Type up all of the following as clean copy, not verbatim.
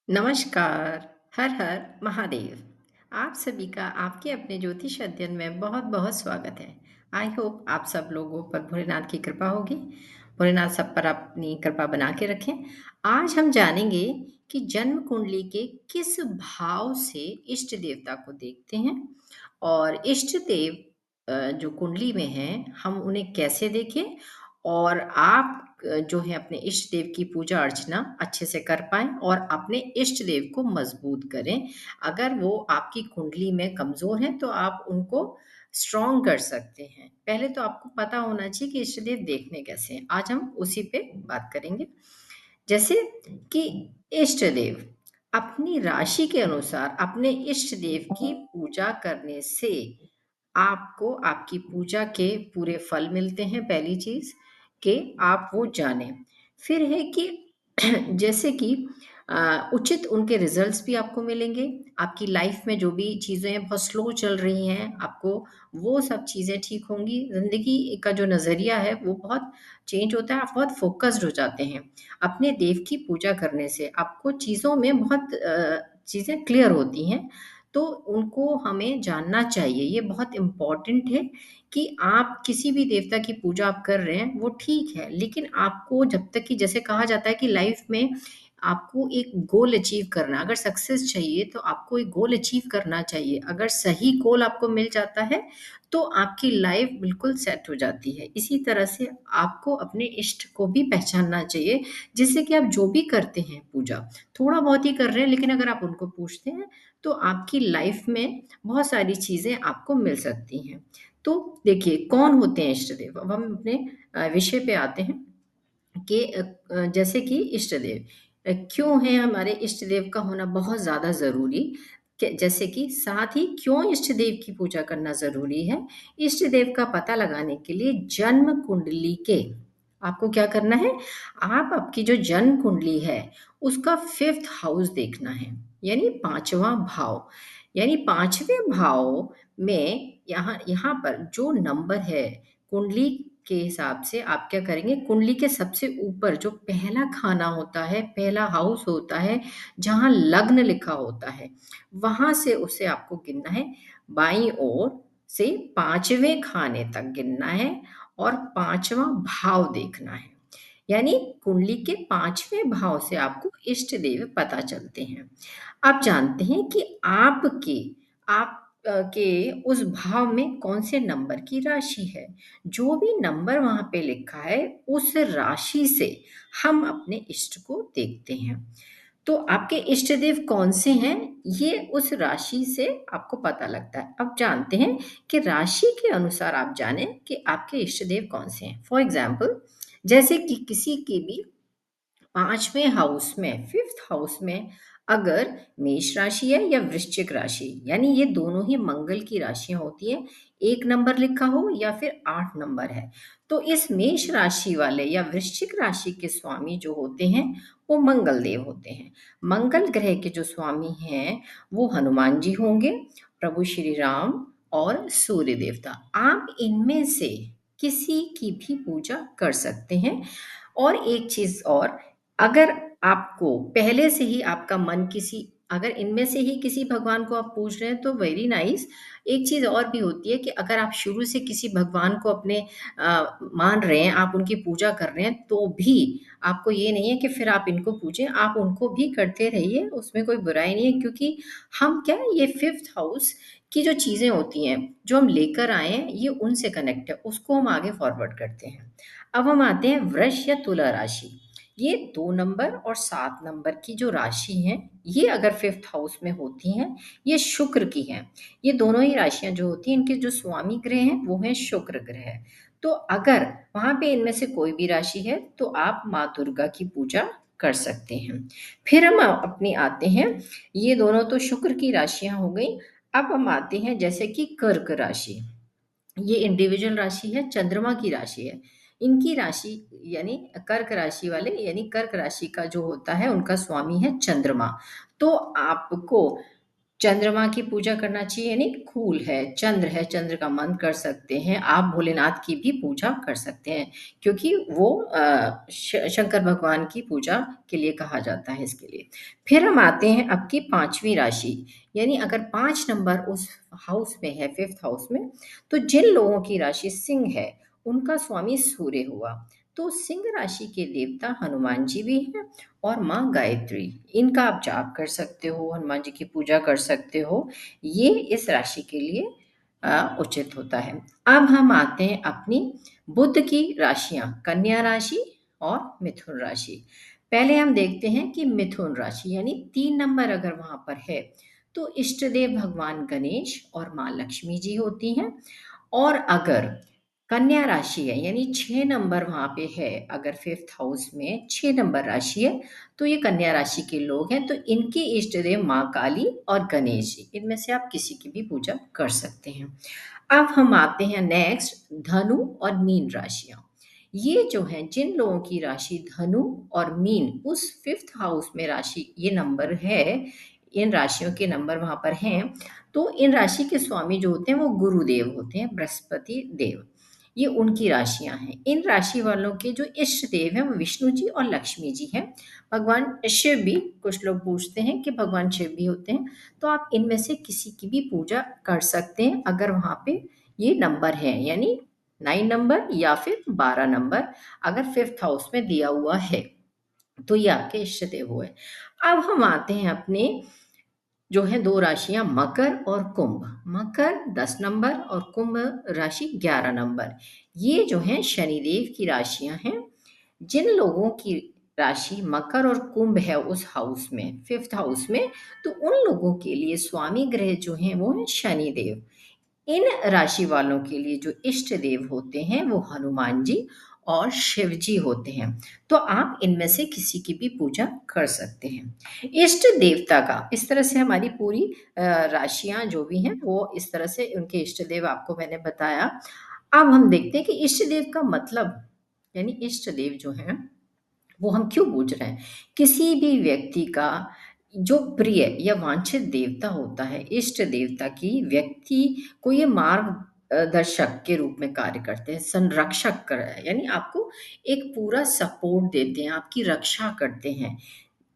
नमस्कार, हर हर महादेव। आप सभी का आपके अपने ज्योतिष अध्ययन में बहुत-बहुत स्वागत है। आई होप आप सब लोगों पर भोलेनाथ की कृपा होगी। भोलेनाथ सब पर अपनी कृपा बना के रखें। आज हम जानेंगे कि जन्म कुंडली के किस भाव से इष्ट देवता को देखते हैं और इष्ट देव जो कुंडली में हैं, हम उन्हें कैसे देखें और आप जो है अपने इष्ट देव की पूजा अर्चना अच्छे से कर पाएँ और अपने इष्ट देव को मजबूत करें। अगर वो आपकी कुंडली में कमज़ोर हैं, तो आप उनको स्ट्रॉन्ग कर सकते हैं। पहले तो आपको पता होना चाहिए कि इष्ट देव देखने कैसे हैं। आज हम उसी पे बात करेंगे। जैसे कि इष्ट देव अपनी राशि के अनुसार अपने इष्ट देव की पूजा करने से आपको आपकी पूजा के पूरे फल मिलते हैं, पहली चीज़ कि आप वो जानें। फिर है कि जैसे कि उचित उनके रिज़ल्ट्स भी आपको मिलेंगे। आपकी लाइफ़ में जो भी चीज़ें बहुत स्लो चल रही हैं, आपको वो सब चीज़ें ठीक होंगी। ज़िंदगी का जो नज़रिया है, वो बहुत चेंज होता है, आप बहुत फ़ोकस्ड हो जाते हैं। अपने देव की पूजा करने से आपको चीज़ों में बहुत चीज़ें क्लियर होती हैं। तो उनको हमें जानना चाहिए। ये बहुत इम्पोर्टेंट है कि आप किसी भी देवता की पूजा आप कर रहे हैं, वो ठीक है, लेकिन आपको जब तक कि जैसे कहा जाता है कि लाइफ में आपको एक गोल अचीव करना है, अगर सक्सेस चाहिए तो आपको एक गोल अचीव करना चाहिए। अगर सही गोल आपको मिल जाता है, तो आपकी लाइफ बिल्कुल सेट हो जाती है। इसी तरह से आपको अपने इष्ट को भी पहचानना चाहिए, जिससे कि आप जो भी करते हैं पूजा, थोड़ा बहुत ही कर रहे हैं, लेकिन अगर आप उनको पूछते हैं तो आपकी लाइफ में बहुत सारी चीज़ें आपको मिल सकती हैं। तो देखिए कौन होते हैं इष्ट देव? अब हम अपने विषय पे आते हैं कि जैसे कि इष्ट देव क्यों है हमारे इष्ट देव का होना बहुत ज़्यादा ज़रूरी? जैसे कि साथ ही क्यों इष्ट देव की पूजा करना ज़रूरी है? इष्ट देव का पता लगाने के लिए जन्म कुंडली के आपको क्या करना है? आप आपकी जो जन्म कुंडली है, उसका 5th हाउस देखना है, यानी 5वाँ भाव। यानी 5वें भाव में यहाँ यहाँ पर जो नंबर है, कुंडली के हिसाब से आप क्या करेंगे, कुंडली के सबसे ऊपर जो पहला खाना होता है, पहला हाउस होता है, जहाँ लग्न लिखा होता है, वहाँ से उसे आपको गिनना है। बाईं ओर से 5वें खाने तक गिनना है और 5वाँ भाव देखना है। यानी कुंडली के 5वें भाव से आपको इष्ट देव पता चलते हैं। आप जानते हैं कि आप के उस भाव में कौन से नंबर की राशि है। जो भी नंबर वहाँ पे लिखा है, उस राशि से हम अपने इष्ट को देखते हैं। तो आपके इष्ट देव कौन से हैं, ये उस राशि से आपको पता लगता है। अब जानते हैं कि राशि के अनुसार आप जानें कि आपके इष्ट देव कौन से हैं। फॉर एग्ज़ाम्पल जैसे कि किसी की भी 5वें हाउस में 5th हाउस में अगर मेष राशि है या वृश्चिक राशि, यानी ये दोनों ही मंगल की राशियाँ होती हैं। 1 नंबर लिखा हो या फिर 8 नंबर है, तो इस मेष राशि वाले या वृश्चिक राशि के स्वामी जो होते हैं, वो मंगल देव होते हैं। मंगल ग्रह के जो स्वामी हैं, वो हनुमान जी होंगे, प्रभु श्री राम और सूर्य देवता। आप इनमें से किसी की भी पूजा कर सकते हैं। और एक चीज़ और, अगर आपको पहले से ही आपका मन किसी अगर इनमें से ही किसी भगवान को आप पूज रहे हैं तो वेरी नाइस। एक चीज़ और भी होती है कि अगर आप शुरू से किसी भगवान को अपने मान रहे हैं, आप उनकी पूजा कर रहे हैं, तो भी आपको ये नहीं है कि फिर आप इनको पूजें, आप उनको भी करते रहिए, उसमें कोई बुराई नहीं है, क्योंकि हम क्या है, ये 5th हाउस की जो चीज़ें होती हैं, जो हम लेकर आए हैं, ये उनसे कनेक्ट है, उसको हम आगे फॉरवर्ड करते हैं। अब हम आते हैं वृष या तुला राशि। ये 2 नंबर और 7 नंबर की जो राशि हैं, ये अगर 5th हाउस में होती हैं, ये शुक्र की हैं। ये दोनों ही राशियाँ जो होती हैं, इनके जो स्वामी ग्रह हैं, वो हैं शुक्र ग्रह। तो अगर वहाँ पे इनमें से कोई भी राशि है, तो आप माँ दुर्गा की पूजा कर सकते हैं। फिर हम अपनी आते हैं, ये दोनों तो शुक्र की राशियाँ हो गई। अब हम आते हैं जैसे कि कर्क राशि। ये इंडिविजुअल राशि है, चंद्रमा की राशि है। इनकी राशि यानी कर्क राशि वाले, यानी कर्क राशि का जो होता है, उनका स्वामी है चंद्रमा। तो आपको चंद्रमा की पूजा करना चाहिए यानी कूल है, चंद्र है, चंद्र का मंत्र कर सकते हैं। आप भोलेनाथ की भी पूजा कर सकते हैं क्योंकि वो शंकर भगवान की पूजा के लिए कहा जाता है इसके लिए। फिर हम आते हैं आपकी 5वीं राशि, यानी अगर 5 नंबर उस हाउस में है, 5th हाउस में, तो जिन लोगों की राशि सिंह है, उनका स्वामी सूर्य हुआ। तो सिंह राशि के देवता हनुमान जी भी हैं और माँ गायत्री, इनका आप जाप कर सकते हो, हनुमान जी की पूजा कर सकते हो। ये इस राशि के लिए उचित होता है। अब हम आते हैं अपनी बुध की राशियां, कन्या राशि और मिथुन राशि। पहले हम देखते हैं कि मिथुन राशि यानी 3 नंबर अगर वहां पर है तो इष्ट देव भगवान गणेश और माँ लक्ष्मी जी होती हैं। और अगर कन्या राशि है यानी 6 नंबर वहां पे है, अगर 5th हाउस में 6 नंबर राशि है तो ये कन्या राशि के लोग हैं, तो इनके इष्ट देव माँ काली और गणेश जी, इनमें से आप किसी की भी पूजा कर सकते हैं। अब हम आते हैं नेक्स्ट धनु और मीन राशियां। ये जो हैं जिन लोगों की राशि धनु और मीन उस 5th हाउस में राशि ये नंबर है, इन राशियों के नंबर वहां पर हैं, तो इन राशि के स्वामी जो होते हैं वो गुरुदेव होते हैं, बृहस्पति देव। ये उनकी राशियां हैं। इन राशि वालों के जो इष्ट देव हैं वो विष्णु जी और लक्ष्मी जी हैं। भगवान शिव भी, कुछ लोग पूछते हैं कि भगवान शिव भी होते हैं, तो आप इनमें से किसी की भी पूजा कर सकते हैं अगर वहां पे ये नंबर है, यानी 9 नंबर या फिर 12 नंबर अगर 5th हाउस में दिया हुआ है तो ये आपके इष्ट देव हुए। अब हम आते हैं अपने जो है 2 राशियां मकर और कुंभ। मकर 10 नंबर और कुंभ राशि 11 नंबर। ये जो है शनिदेव की राशियां हैं। जिन लोगों की राशि मकर और कुंभ है उस हाउस में, 5th हाउस में, तो उन लोगों के लिए स्वामी ग्रह जो हैं वो है शनिदेव। इन राशि वालों के लिए जो इष्ट देव होते हैं वो हनुमान जी और शिव जी होते हैं। तो आप इनमें से किसी की भी पूजा कर सकते हैं। इष्ट देवता का इस तरह से हमारी पूरी राशियां जो भी हैं वो इस तरह से उनके इष्ट देव आपको मैंने बताया। अब हम देखते हैं कि इष्ट देव का मतलब, यानी इष्ट देव जो है वो हम क्यों पूज रहे हैं। किसी भी व्यक्ति का जो प्रिय या वांछित देवता होता है, इष्ट देवता की व्यक्ति को ये मार्ग दर्शक के रूप में कार्य करते हैं, संरक्षक कर, यानी आपको एक पूरा सपोर्ट देते हैं, आपकी रक्षा करते हैं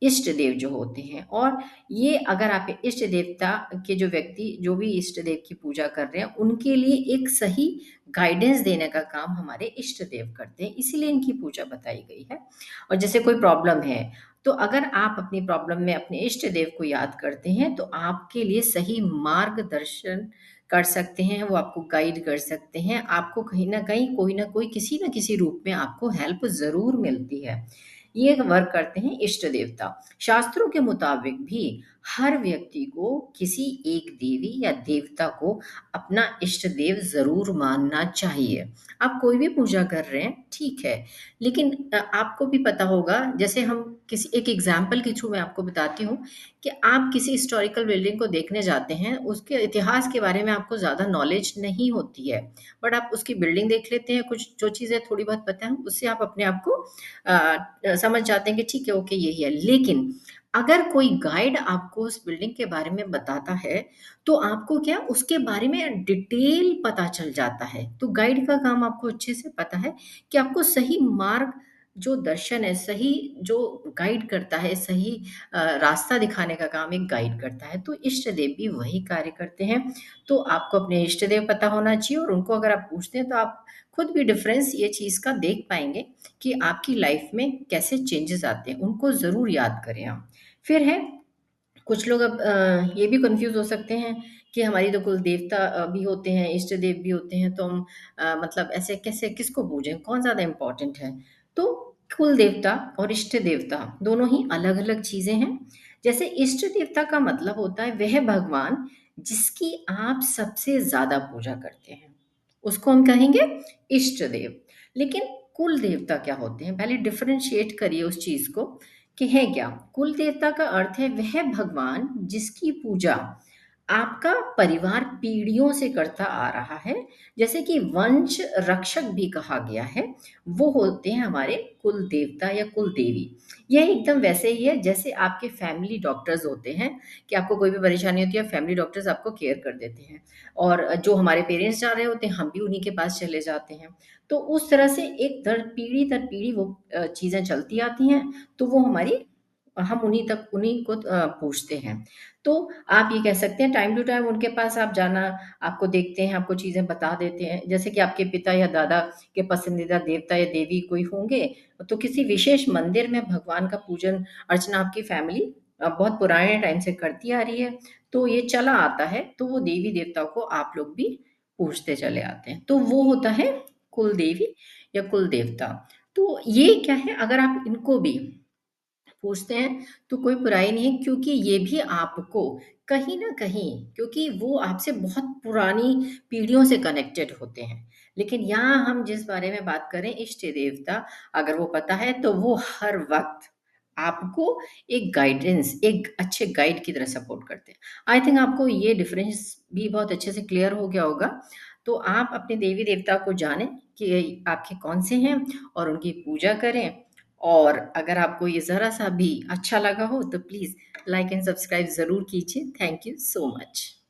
इष्ट देव जो होते हैं। और ये अगर आप इष्ट देवता के जो व्यक्ति जो भी इष्ट देव की पूजा कर रहे हैं उनके लिए एक सही गाइडेंस देने का काम हमारे इष्ट देव करते हैं, इसीलिए इनकी पूजा बताई गई है। और जैसे कोई प्रॉब्लम है तो अगर आप अपनी प्रॉब्लम में अपने इष्ट देव को याद करते हैं तो आपके लिए सही मार्गदर्शन कर सकते हैं, वो आपको गाइड कर सकते हैं, आपको कहीं ना कहीं कोई ना कोई किसी ना किसी रूप में आपको हेल्प जरूर मिलती है। ये वर्क करते हैं इष्ट देवता। शास्त्रों के मुताबिक भी हर व्यक्ति को किसी एक देवी या देवता को अपना इष्ट देव जरूर मानना चाहिए। आप कोई भी पूजा कर रहे हैं ठीक है, लेकिन आपको भी पता होगा, जैसे हम किसी एक एग्जाम्पल के थ्रू मैं आपको बताती हूँ कि आप किसी हिस्टोरिकल बिल्डिंग को देखने जाते हैं, उसके इतिहास के बारे में आपको ज़्यादा नॉलेज नहीं होती है, बट आप उसकी बिल्डिंग देख लेते हैं, कुछ जो चीज़ें थोड़ी बहुत पता है उससे आप अपने आप को समझ जाते हैं कि ठीक है ओके यही है। लेकिन अगर कोई गाइड आपको उस बिल्डिंग के बारे में बताता है तो आपको क्या उसके बारे में डिटेल पता चल जाता है। तो गाइड का काम आपको अच्छे से पता है कि आपको सही मार्ग जो दर्शन है, सही जो गाइड करता है, सही रास्ता दिखाने का काम एक गाइड करता है, तो इष्ट देव भी वही कार्य करते हैं। तो आपको अपने इष्ट देव पता होना चाहिए और उनको अगर आप पूछते हैं तो आप खुद भी डिफरेंस ये चीज़ का देख पाएंगे कि आपकी लाइफ में कैसे चेंजेस आते हैं, उनको ज़रूर याद करें आप। फिर है कुछ लोग अब ये भी कंफ्यूज हो सकते हैं कि हमारी तो कुल देवता भी होते हैं, इष्ट देव भी होते हैं, तो हम मतलब ऐसे कैसे किसको पूजें, कौन ज़्यादा इम्पोर्टेंट है। तो कुल देवता और इष्ट देवता दोनों ही अलग अलग चीज़ें हैं। जैसे इष्ट देवता का मतलब होता है वह भगवान जिसकी आप सबसे ज़्यादा पूजा करते हैं, उसको हम कहेंगे इष्ट देव। लेकिन कुल देवता क्या होते हैं, पहले डिफरेंशिएट करिए उस चीज को कि है क्या। कुल देवता का अर्थ है वह भगवान जिसकी पूजा आपका परिवार पीढ़ियों से करता आ रहा है, जैसे कि वंश रक्षक भी कहा गया है, वो होते हैं हमारे कुल देवता या कुल देवी। यह एकदम वैसे ही है जैसे आपके फैमिली डॉक्टर्स होते हैं, कि आपको कोई भी परेशानी होती है, फैमिली डॉक्टर्स आपको केयर कर देते हैं और जो हमारे पेरेंट्स जा रहे होते हैं, हम भी उन्हीं के पास चले जाते हैं। तो उस तरह से एक दर पीढ़ी वो चीज़ें चलती आती हैं, तो वो हमारी हम उन्हीं को पूछते हैं। तो आप ये कह सकते हैं टाइम टू टाइम उनके पास आप जाना, आपको देखते हैं, आपको चीज़ें बता देते हैं। जैसे कि आपके पिता या दादा के पसंदीदा देवता या देवी कोई होंगे, तो किसी विशेष मंदिर में भगवान का पूजन अर्चना आपकी फैमिली बहुत पुराने टाइम से करती आ रही है, तो ये चला आता है, तो वो देवी देवताओं को आप लोग भी पूजते चले आते हैं। तो वो होता है कुल देवी या कुल देवता। तो ये क्या है, अगर आप इनको भी पूछते हैं तो कोई बुराई नहीं है, क्योंकि ये भी आपको कहीं न कहीं, क्योंकि वो आपसे बहुत पुरानी पीढ़ियों से कनेक्टेड होते हैं। लेकिन यहाँ हम जिस बारे में बात करें इष्ट देवता, अगर वो पता है तो वो हर वक़्त आपको एक गाइडेंस, एक अच्छे गाइड की तरह सपोर्ट करते हैं। आई थिंक आपको ये डिफरेंस भी बहुत अच्छे से क्लियर हो गया होगा। तो आप अपने देवी-देवता को जानें कि आपके कौन से हैं और उनकी पूजा करें, और अगर आपको ये ज़रा-सा भी अच्छा लगा हो तो प्लीज़ लाइक एंड सब्सक्राइब ज़रूर कीजिए। Thank you so much.